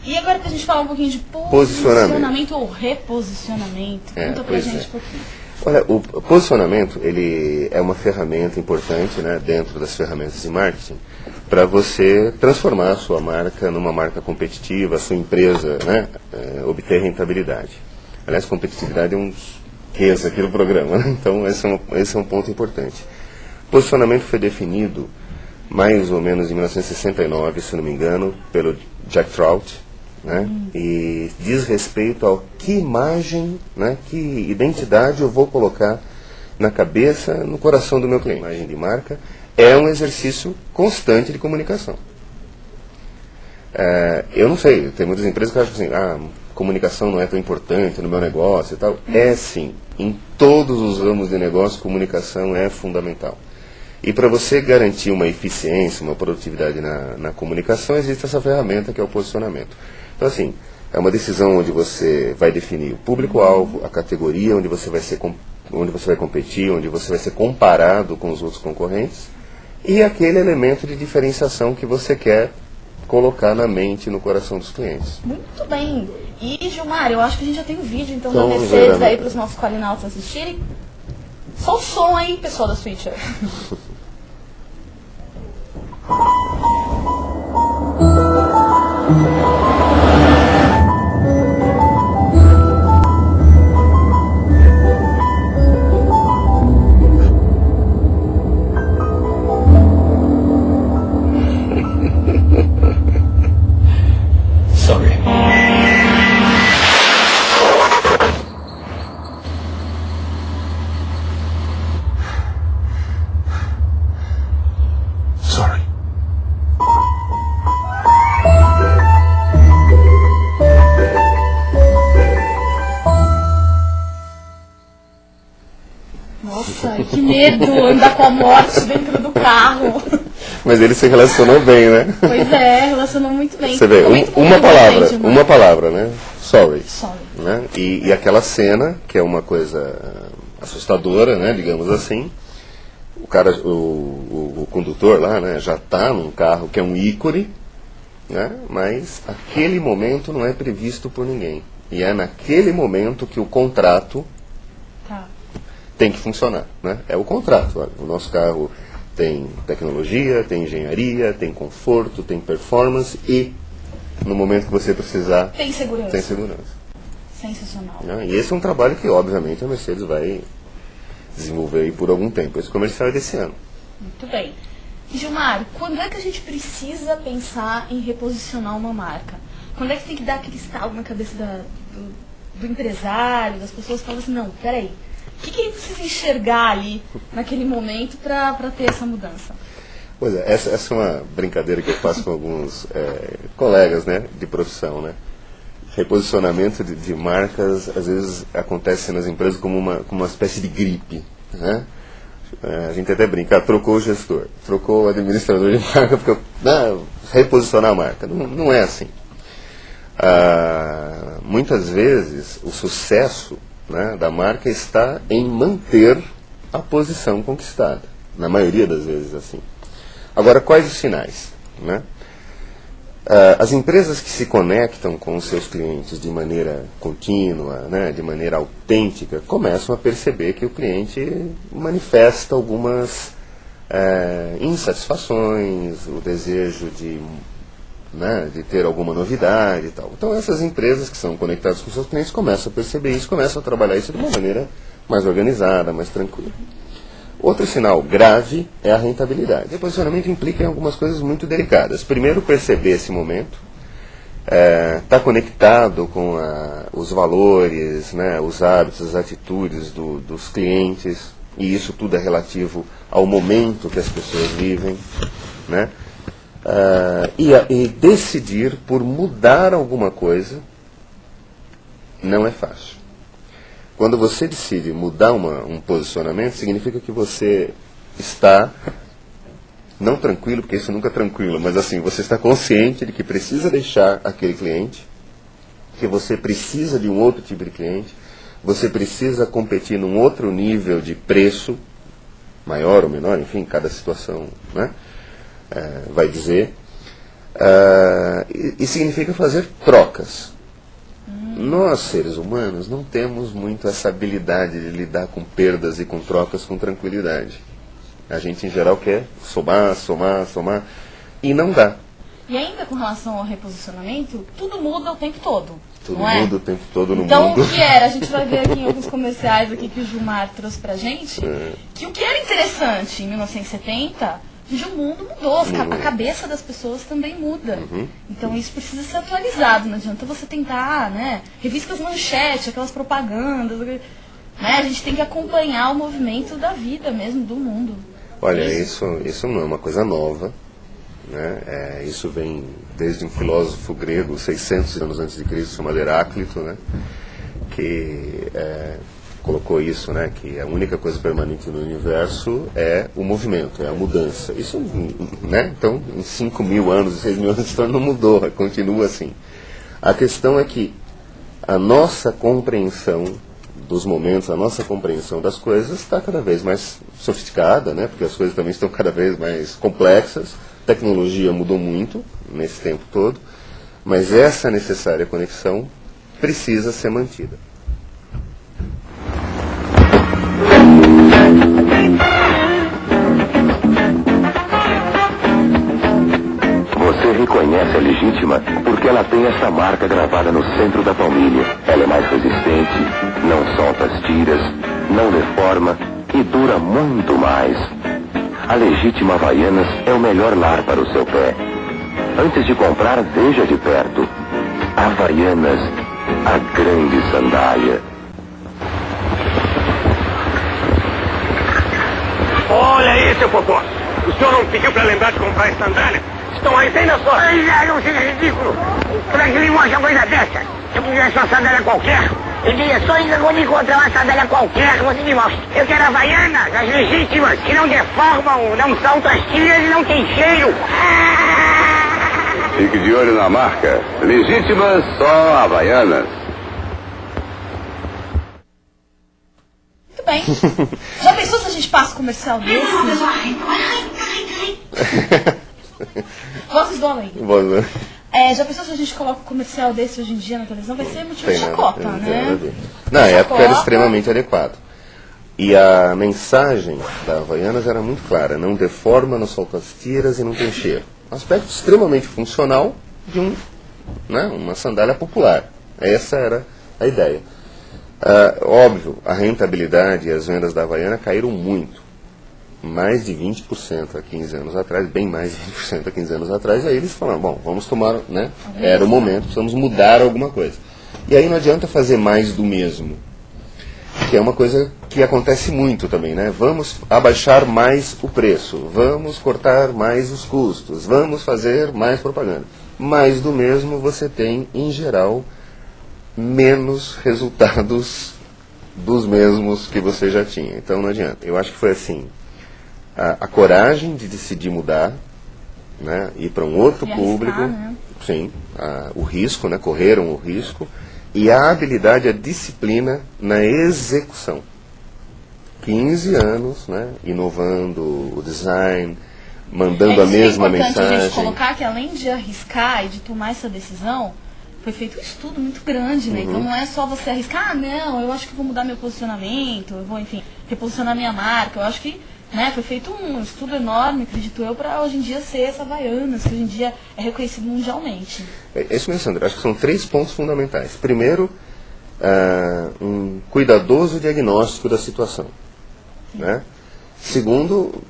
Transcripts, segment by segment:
E agora que a gente fala um pouquinho de posicionamento ou reposicionamento, conta pra gente um pouquinho. Olha, o posicionamento, ele é uma ferramenta importante, né, dentro das ferramentas de marketing, para você transformar a sua marca numa marca competitiva, a sua empresa, né, obter rentabilidade. Aliás, competitividade é um riqueza aqui no programa, né? Então esse é um ponto importante. O posicionamento foi definido mais ou menos em 1969, se não me engano, pelo Jack Trout, né? E diz respeito ao que imagem, né, que identidade eu vou colocar na cabeça, no coração do meu cliente. A imagem de marca é um exercício constante de comunicação. Eu não sei, tem muitas empresas que acham assim, comunicação não é tão importante no meu negócio e tal. É sim, em todos os ramos de negócio, comunicação é fundamental. E para você garantir uma eficiência, uma produtividade na comunicação, existe essa ferramenta que é o posicionamento. Então, assim, é uma decisão onde você vai definir o público-alvo, a categoria onde você vai competir, onde você vai ser comparado com os outros concorrentes, e aquele elemento de diferenciação que você quer colocar na mente e no coração dos clientes. Muito bem. E, Gilmar, eu acho que a gente já tem um vídeo, então, da Mercedes aí para os nossos qualinautas assistirem. Só o som aí, pessoal da Switcher. Sorry. Sorry. Nossa, que medo andar com a morte dentro do carro. Mas ele se relacionou bem, né? Pois é, relacionou muito bem. Você vê, uma palavra, né? Sorry. Sorry. Né? E aquela cena, que é uma coisa assustadora, né? Digamos assim. O cara, o condutor lá, né? Já está num carro que é um ícone, né? Mas aquele momento não é previsto por ninguém. E é naquele momento que o contrato tem que funcionar, né? É o contrato. Olha, o nosso carro tem tecnologia, tem engenharia, tem conforto, tem performance e, no momento que você precisar, tem segurança. Tem segurança. Sensacional. Né? E esse é um trabalho que, obviamente, a Mercedes vai desenvolver aí por algum tempo. Esse comercial é desse ano. Muito bem. E, Gilmar, quando é que a gente precisa pensar em reposicionar uma marca? Quando é que tem que dar aquele estalo na cabeça do empresário, das pessoas que falam assim, não, peraí, o que ele precisa enxergar ali naquele momento para ter essa mudança? Pois é, essa é uma brincadeira que eu faço com alguns colegas, né, de profissão, né? Reposicionamento de marcas, às vezes, acontece nas empresas como uma espécie de gripe, né? A gente até brinca, trocou o gestor, trocou o administrador de marca, porque reposicionar a marca. Não é assim. Muitas vezes, o sucesso, né, da marca está em manter a posição conquistada. Na maioria das vezes, assim. Agora, quais os sinais? Né? As empresas que se conectam com os seus clientes de maneira contínua, né, de maneira autêntica, começam a perceber que o cliente manifesta algumas insatisfações, o desejo de ter alguma novidade e tal. Então essas empresas que são conectadas com seus clientes começam a perceber isso, começam a trabalhar isso de uma maneira mais organizada, mais tranquila. Outro sinal grave é a rentabilidade. O posicionamento implica em algumas coisas muito delicadas. Primeiro, perceber esse momento, estar conectado com os valores, né, os hábitos, as atitudes dos clientes, e isso tudo é relativo ao momento que as pessoas vivem, né? E decidir por mudar alguma coisa não é fácil. Quando você decide mudar um posicionamento, significa que você está, não tranquilo, porque isso nunca é tranquilo, mas assim, você está consciente de que precisa deixar aquele cliente, que você precisa de um outro tipo de cliente, você precisa competir num outro nível de preço, maior ou menor, enfim, cada situação, né, vai dizer. E significa fazer trocas. Nós, seres humanos, não temos muito essa habilidade de lidar com perdas e com trocas com tranquilidade. A gente, em geral, quer somar, somar, somar, e não dá. E ainda com relação ao reposicionamento, tudo muda o tempo todo. Tudo não muda o tempo todo no então, mundo. Então, o que era? A gente vai ver aqui em alguns comerciais aqui que o Gilmar trouxe pra gente, que o que era interessante em 1970, o mundo mudou, a cabeça das pessoas também muda. Então, isso precisa ser atualizado. Não adianta você tentar, né? Revistas manchete, aquelas propagandas, né? A gente tem que acompanhar o movimento da vida mesmo, do mundo. Olha, isso não é uma coisa nova. Né? Isso vem desde um filósofo grego 600 anos antes de Cristo, chamado Heráclito, né? Que colocou isso, né? Que a única coisa permanente no universo é o movimento, é a mudança. Isso, né? Então, em 5.000 anos, 6.000 anos de história não mudou, continua assim. A questão é que a nossa compreensão dos momentos, a nossa compreensão das coisas está cada vez mais sofisticada, né? Porque as coisas também estão cada vez mais complexas. A tecnologia mudou muito nesse tempo todo, mas essa necessária conexão precisa ser mantida. Você reconhece a Legítima porque ela tem essa marca gravada no centro da palmilha. Ela é mais resistente, não solta as tiras, não deforma e dura muito mais. A Legítima Havaianas é o melhor lar para o seu pé. Antes de comprar, veja de perto. Havaianas, a grande sandália. Olha aí, seu Popó. O senhor não pediu para lembrar de comprar as sandálias? Estão aí bem na sua... Ai, não seja ridículo. Pra que me mostra uma coisa dessa? Se eu quisesse uma sandália qualquer, eu diria só ainda quando encontrar uma sandália qualquer, você me mostra. Eu quero Havaianas, as legítimas, que não deformam, não saltam as tiras e não tem cheiro. Fique de olho na marca. Legítimas, só Havaianas. Muito bem. Já pensou se a gente passa um comercial desse? Vozes do além. Já pensou se a gente coloca um comercial desse hoje em dia na televisão? Vai ser motivo de chacota, né? Na época era extremamente adequado. E a mensagem da Havaianas era muito clara. Não deforma, não solta as tiras e não tem cheiro. Um aspecto extremamente funcional de uma sandália popular. Essa era a ideia. Óbvio, a rentabilidade e as vendas da Havaiana caíram muito. Mais de 20% há 15 anos atrás, bem mais de 20% há 15 anos atrás, e aí eles falaram, bom, vamos tomar, né? Era o momento, precisamos mudar alguma coisa. E aí não adianta fazer mais do mesmo, que é uma coisa que acontece muito também, né? Vamos abaixar mais o preço, vamos cortar mais os custos, vamos fazer mais propaganda. Mais do mesmo você tem, em geral, menos resultados dos mesmos que você já tinha. Então não adianta. Eu acho que foi assim, a coragem de decidir mudar, né, ir para um outro público, né? Sim, o risco, né, correram o risco, e a habilidade, a disciplina na execução. 15 anos, né, inovando o design, mandando a mesma mensagem. É importante a gente colocar que além de arriscar e de tomar essa decisão, foi feito um estudo muito grande, né? Então não é só você arriscar, não, eu acho que vou mudar meu posicionamento, eu vou, enfim, reposicionar minha marca. Eu acho que, né, foi feito um estudo enorme, acredito eu, para hoje em dia ser essa Havaianas, que hoje em dia é reconhecido mundialmente. É isso mesmo, Sandra. Acho que são 3 pontos fundamentais. Primeiro, um cuidadoso diagnóstico da situação. Né? Segundo,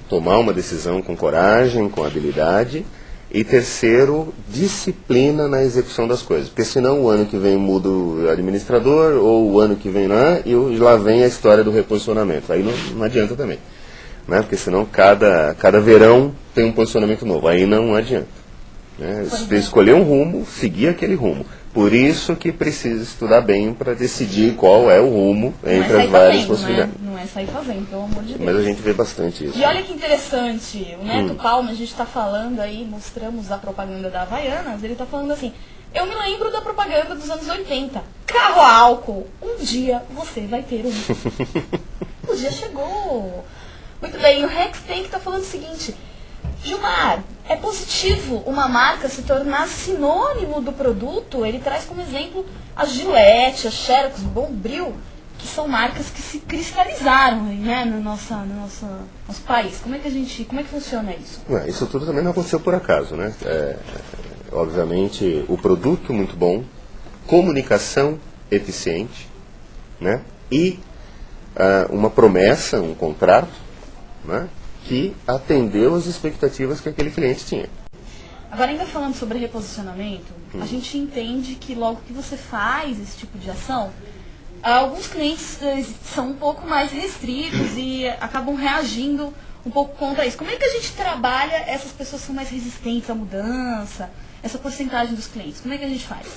tomar uma decisão com coragem, com habilidade. E terceiro, disciplina na execução das coisas. Porque senão o ano que vem muda o administrador, ou o ano que vem e lá vem a história do reposicionamento. Aí não adianta também. Né? Porque senão cada verão tem um posicionamento novo. Aí não adianta. Né? Escolher um rumo, seguir aquele rumo. Por isso que precisa estudar bem para decidir qual é o rumo entre as várias possibilidades. Né? Não é sair fazendo, pelo amor de Deus. Mas a gente vê bastante isso. E olha que interessante, o Neto Palma, a gente está falando aí, mostramos a propaganda da Havaianas, ele está falando assim, eu me lembro da propaganda dos anos 80, carro a álcool, um dia você vai ter um. O dia chegou. Muito bem, o Rex Tank está falando o seguinte, Gilmar, é positivo uma marca se tornar sinônimo do produto? Ele traz como exemplo a Gillette, a Xerox, o Bombril, que são marcas que se cristalizaram, né, no nosso país. Como é que funciona isso? Isso tudo também não aconteceu por acaso, né? Obviamente, o produto muito bom, comunicação eficiente, né? E uma promessa, um contrato, né? Que atendeu às expectativas que aquele cliente tinha. Agora, ainda falando sobre reposicionamento, a gente entende que logo que você faz esse tipo de ação, alguns clientes são um pouco mais restritos e acabam reagindo um pouco contra isso. Como é que a gente trabalha essas pessoas que são mais resistentes à mudança, essa porcentagem dos clientes? Como é que a gente faz?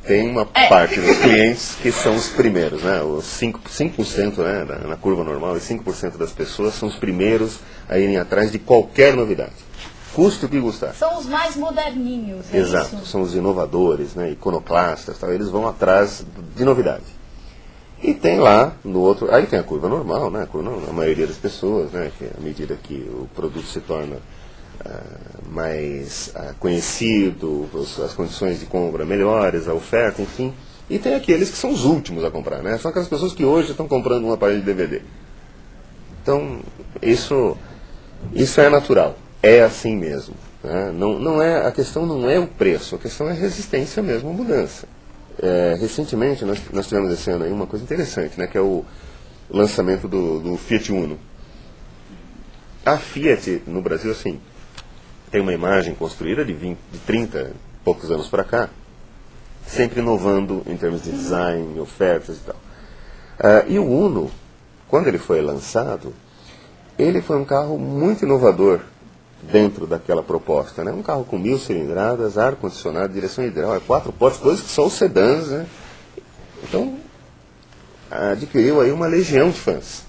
Tem uma parte dos clientes que são os primeiros, né? Os 5%, né, na curva normal, e 5% das pessoas são os primeiros a irem atrás de qualquer novidade. Custe o que custar. São os mais moderninhos, é Exato, isso? são os inovadores, né, iconoclastas, tal, eles vão atrás de novidade. E tem lá, no outro, aí tem a curva normal, né, a maioria das pessoas, né, que à medida que o produto se torna mais conhecido, as condições de compra melhores, a oferta, enfim. E tem aqueles que são os últimos a comprar, né? São aquelas pessoas que hoje estão comprando um aparelho de DVD. Então, isso é natural, é assim mesmo. Né? A questão não é o preço, a questão é a resistência mesmo à mudança. Recentemente, nós tivemos esse ano aí uma coisa interessante, né? Que é o lançamento do Fiat Uno. A Fiat, no Brasil, assim, tem uma imagem construída de 30 e poucos anos para cá, sempre inovando em termos de design, ofertas e tal. E o Uno, quando ele foi lançado, ele foi um carro muito inovador dentro daquela proposta, né? Um carro com 1000 cilindradas, ar-condicionado, direção hidráulica, 4 portas, coisas que são os sedãs, né? Então, adquiriu aí uma legião de fãs.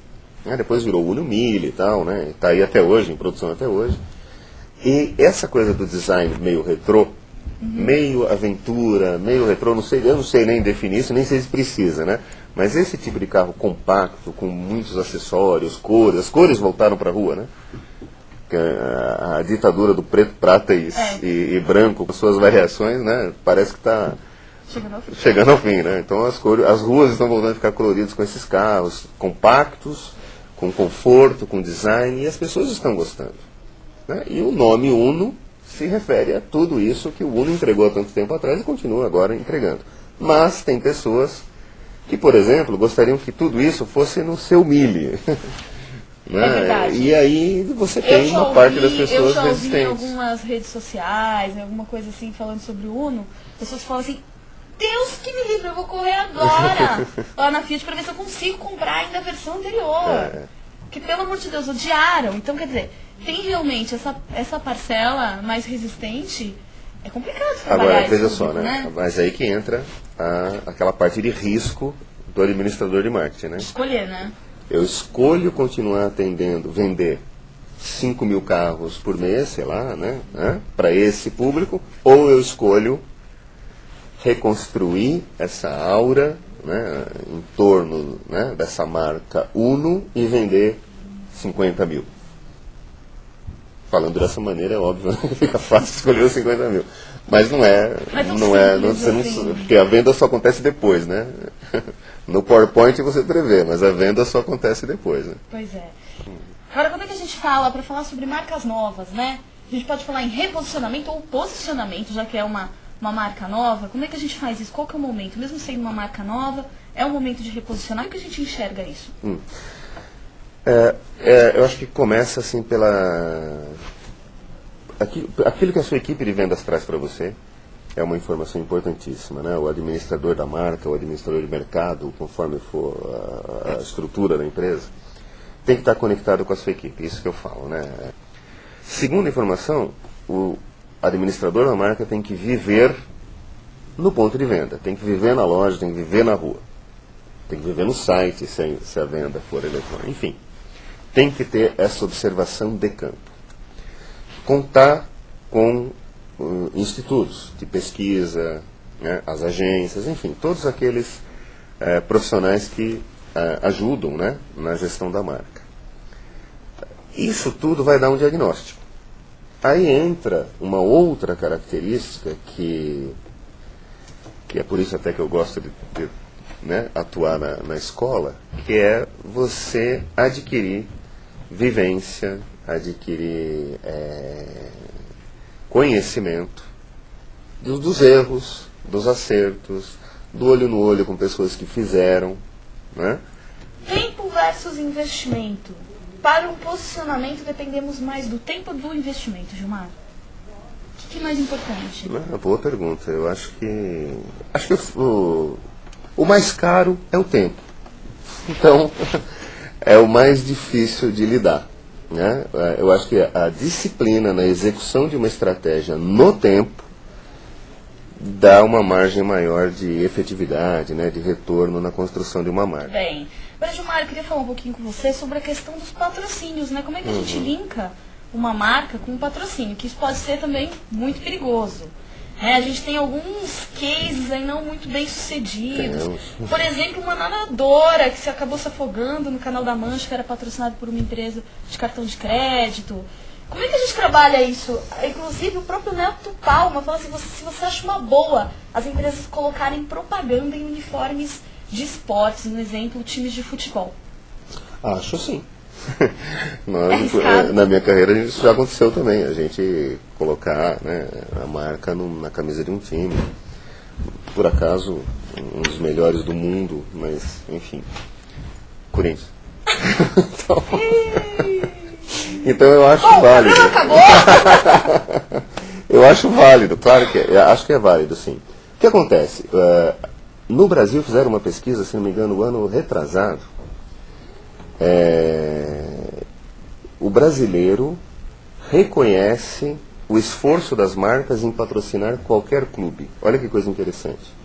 Depois virou o Uno 1000 e tal, né? Está aí até hoje, em produção até hoje. E essa coisa do design meio retrô, meio aventura, meio retrô, eu não sei nem definir isso, nem sei se precisa, né? Mas esse tipo de carro compacto, com muitos acessórios, cores, as cores voltaram para a rua, né? A ditadura do preto, prata e branco, com suas variações, né? Parece que está chegando ao fim, né? Então as ruas estão voltando a ficar coloridas com esses carros compactos, com conforto, com design, e as pessoas estão gostando. Né? E o nome Uno se refere a tudo isso que o Uno entregou há tanto tempo atrás e continua agora entregando. Mas tem pessoas que, por exemplo, gostariam que tudo isso fosse no seu Mille. Né? É verdade. E aí você tem uma parte das pessoas resistentes. Eu já ouvi em resistentes. algumas redes sociais, alguma coisa assim, falando sobre o Uno, pessoas falam assim: Deus que me livre, eu vou correr agora lá na Fiat para ver se eu consigo comprar ainda a versão anterior. Que, pelo amor de Deus, odiaram. Então, quer dizer, tem realmente essa parcela mais resistente. É complicado trabalhar. Agora, veja esse só, público, né? Mas aí que entra aquela parte de risco do administrador de marketing, né? Escolher, né? Eu escolho continuar vender 5.000 carros por mês, sei lá, né? Para esse público, ou eu escolho reconstruir essa aura, né, em torno, né, dessa marca Uno e vender 50.000. Falando dessa maneira, é óbvio, né, que fica fácil escolher os 50.000. Mas não é, porque a venda só acontece depois, né? No PowerPoint você prevê, mas a venda só acontece depois, né? Pois é. Agora, quando é que a gente fala, para falar sobre marcas novas, né? A gente pode falar em reposicionamento ou posicionamento, já que é uma marca nova. Como é que a gente faz isso? Qual que é o momento? Mesmo sendo uma marca nova, é o momento de reposicionar? Como é que a gente enxerga isso? Eu acho que começa assim aquilo que a sua equipe de vendas traz para você é uma informação importantíssima, né? O administrador da marca, o administrador de mercado, conforme for a estrutura da empresa, tem que estar conectado com a sua equipe, isso que eu falo, né? Segunda informação, o administrador da marca tem que viver no ponto de venda, tem que viver na loja, tem que viver na rua, tem que viver no site se a venda for eletrônica, enfim, tem que ter essa observação de campo. Contar com institutos de pesquisa, né, as agências, enfim, todos aqueles profissionais que ajudam, né, na gestão da marca. Isso tudo vai dar um diagnóstico. Aí entra uma outra característica que é por isso até que eu gosto de né, atuar na escola, que é você adquirir vivência, adquirir conhecimento dos erros, dos acertos, do olho no olho com pessoas que fizeram, né? Tempo versus investimento. Para um posicionamento, dependemos mais do tempo ou do investimento, Gilmar? O que é mais importante? Boa pergunta. Eu acho que o mais caro é o tempo. Então, é o mais difícil de lidar, né? Eu acho que a disciplina na execução de uma estratégia no tempo dá uma margem maior de efetividade, né, de retorno na construção de uma marca. Bem, mas Gilmar, eu queria falar um pouquinho com você sobre a questão dos patrocínios, né? Como é que a gente linka uma marca com um patrocínio? Que isso pode ser também muito perigoso. A gente tem alguns cases aí não muito bem sucedidos. Por exemplo, uma nadadora que acabou se afogando no Canal da Mancha, que era patrocinada por uma empresa de cartão de crédito. Como é que a gente trabalha isso? Inclusive, o próprio Neto Palma fala assim, se você acha uma boa as empresas colocarem propaganda em uniformes de esportes, no exemplo, times de futebol. Acho sim. Na minha carreira isso já aconteceu também, a gente colocar, né, a marca na camisa de um time. Por acaso, um dos melhores do mundo, mas enfim, Corinthians. Então eu acho válido. Acabou! Eu acho válido, claro que acho que é válido, sim. O que acontece? No Brasil fizeram uma pesquisa, se não me engano, o ano retrasado. O brasileiro reconhece o esforço das marcas em patrocinar qualquer clube. Olha que coisa interessante.